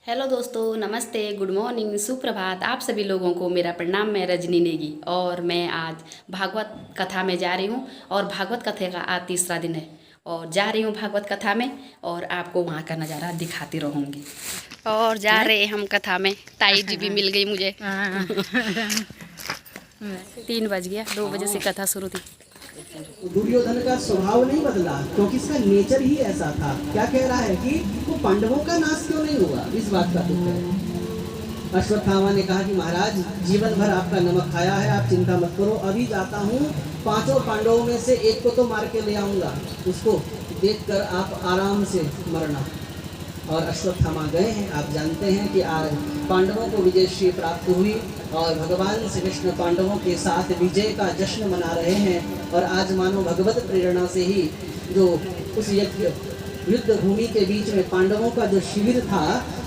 Hello दोस्तों, नमस्ते, good morning, सुप्रभात। आप सभी लोगों को मेरा प्रणाम। मैं रजनी नेगी और मैं आज भागवत कथा में जा रही हूँ और भागवत कथा का आज तीसरा दिन है और जा रही हूँ भागवत कथा में और आपको वहाँ का नज़ारा दिखाती रहूँगी। और जा रहे हम कथा में। ताई जी भी मिल गई मुझे। 3 बज गया, 2 बजे से कथा शुरू थी। दुर्योधन का स्वभाव नहीं बदला क्योंकि इसका नेचर ही ऐसा था। क्या कह रहा है कि वो पांडवों का नाश क्यों नहीं हुआ, इस बात का दुख है। अश्वत्थामा ने कहा कि महाराज जीवन भर आपका नमक खाया है, आप चिंता मत करो, अभी जाता हूँ 5 पांडवों में से एक को तो मार के ले आऊंगा, उसको देखकर आप आराम से मरना। और अश्वत्थामा गए हैं। आप जानते हैं कि आज पांडवों को विजयश्री प्राप्त हुई और भगवान श्री कृष्ण पांडवों के साथ विजय का जश्न मना रहे हैं। और आज मानो भगवत प्रेरणा से ही जो उस युद्ध भूमि के बीच में पांडवों का जो शिविर था,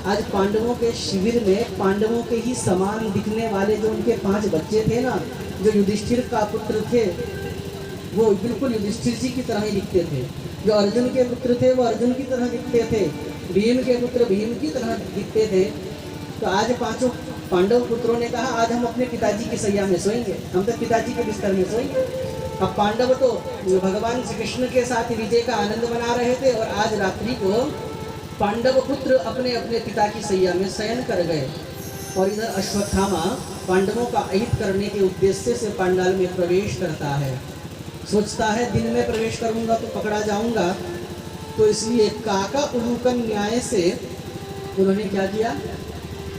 आज पांडवों के शिविर में पांडवों के ही समान दिखने वाले जो उनके 5 बच्चे थे ना, जो युधिष्ठिर का पुत्र थे, वो बिल्कुल युधिष्ठिर जी की तरह ही दिखते थे। जो अर्जुन के पुत्र थे वो अर्जुन की तरह दिखते थे, भीम के पुत्र भीम की तरह दिखते थे। तो आज 5 पांडव पुत्रों ने कहा आज हम अपने पिताजी की सैया में सोएंगे, हम तो पिताजी के बिस्तर में सोएंगे। अब पांडव तो भगवान श्री कृष्ण के साथ विजय का आनंद मना रहे थे और आज रात्रि को पांडव पुत्र अपने अपने पिता की सैया में शयन कर गए। और इधर अश्वत्थामा पांडवों का अहित करने के उद्देश्य से पांडाल में प्रवेश करता है। सोचता है दिन में प्रवेश करूंगा तो पकड़ा जाऊंगा, तो इसलिए काका उलूकन न्याय से उन्होंने क्या किया,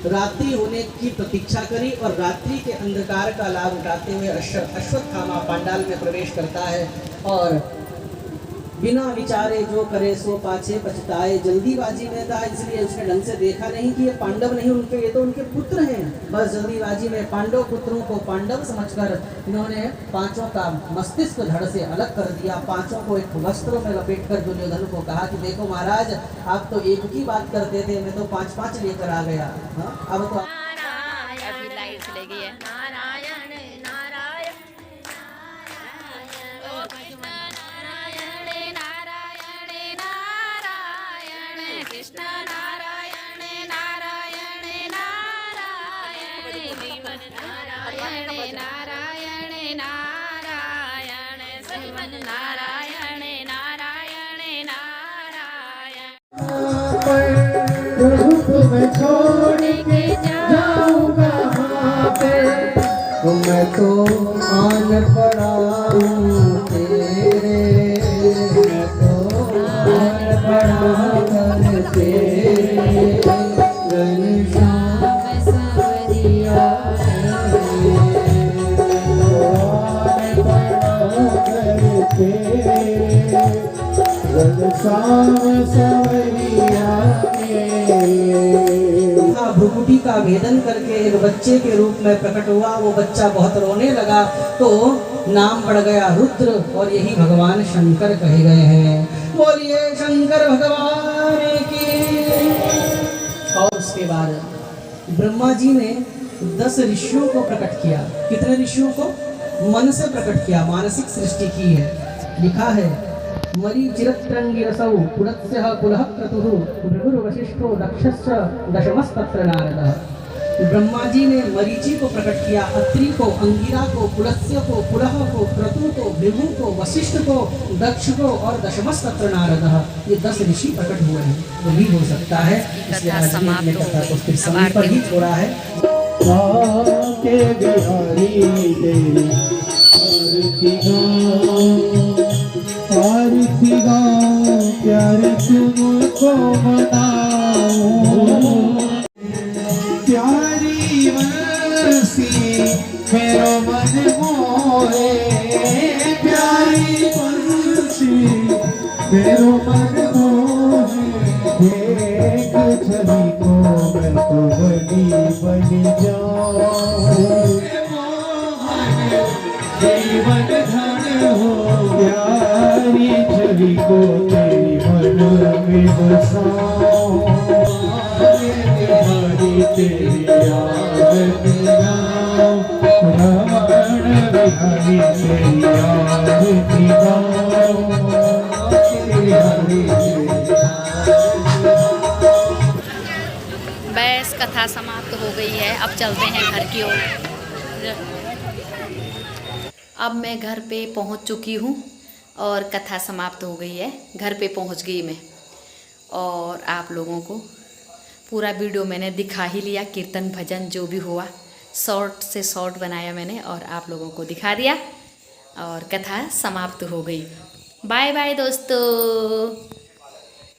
रात्रि होने की प्रतीक्षा करी और रात्रि के अंधकार का लाभ उठाते हुए अश्वत्थामा पांडाल में प्रवेश करता है। और बिना विचारे जो करे सो पाछे पछताए, जल्दीबाजी में था इसलिए उसने ढंग से देखा नहीं कि ये पांडव नहीं उनके, ये तो उनके पुत्र हैं। बस जल्दीबाजी में पांडव पुत्रों को पांडव समझकर इन्होंने 5 का मस्तिष्क धड़ से अलग कर दिया। 5 को एक वस्त्रों में लपेटकर दुर्योधन को कहा कि देखो महाराज, आप तो एक की बात करते थे, मैं तो 5-5 लेकर आ गया। हाँ, अब तो अभी लाइट चली गई है। कृष्ण नारायण नारायण नारायण नारायण नारायण नारायण श्रीमन नारायण नारायण नारायण। प्रभु तुम्हें छोड़ के जाऊंगा कहाँ पे, मैं तो आन पड़ा हूँ तेरे, मैं तो आन पड़ा भ्रुकुटी का भेदन करके एक बच्चे के रूप में प्रकट हुआ। वो बच्चा बहुत रोने लगा तो नाम पड़ गया रुद्र और यही भगवान शंकर कहे गए हैं। बोलिए शंकर भगवान की। और उसके बाद ब्रह्मा जी ने 10 ऋषियों को प्रकट किया। कितने ऋषियों को? मन से प्रकट किया, मानसिक सृष्टि की है। लिखा है मरीचिरत्रंगिरसौ पुरस्यः कुलः क्रतुः भृगुर्वशिष्ठो दक्षस्य दशमस्तत्र नारदः। ब्रह्मा जी ने मरीचि को प्रकट किया, अत्रि को, अंगिरा को, पुलस्त्य को, पुलह को, क्रतु को, भृगु को, वशिष्ठ को, दक्ष को और दशमस्तत्र नारदः। ये 10 ऋषि प्रकट हुए हैं। तो भी हो सकता है इसलिए आज ने कथा को फिर समय पर ही छोड़ा है। के बिहारी तेरी आरती गाऊं, प्यार तुमको मनाऊं, प्यारी बंसी मेरो मन मोहे, प्यारी बंसी मेरो मन मोहे, एक छवि को मैं तो बनी जाऊं, जीवन धन हो, प्यारी छवि को तेरी मन में बसाऊं, हरी तेरी आरती गाऊं, रमण बिहारी तेरी आरती गाऊं, हरी तेरी बस कथा समाप्त हो गई है, अब चलते हैं घर की ओर। अब मैं घर पे पहुंच चुकी हूं और कथा समाप्त हो गई है, घर पे पहुंच गई मैं। और आप लोगों को पूरा वीडियो मैंने दिखा ही लिया, कीर्तन भजन जो भी हुआ शॉर्ट से शॉर्ट बनाया मैंने और आप लोगों को दिखा दिया और कथा समाप्त हो गई। बाय बाय दोस्तों।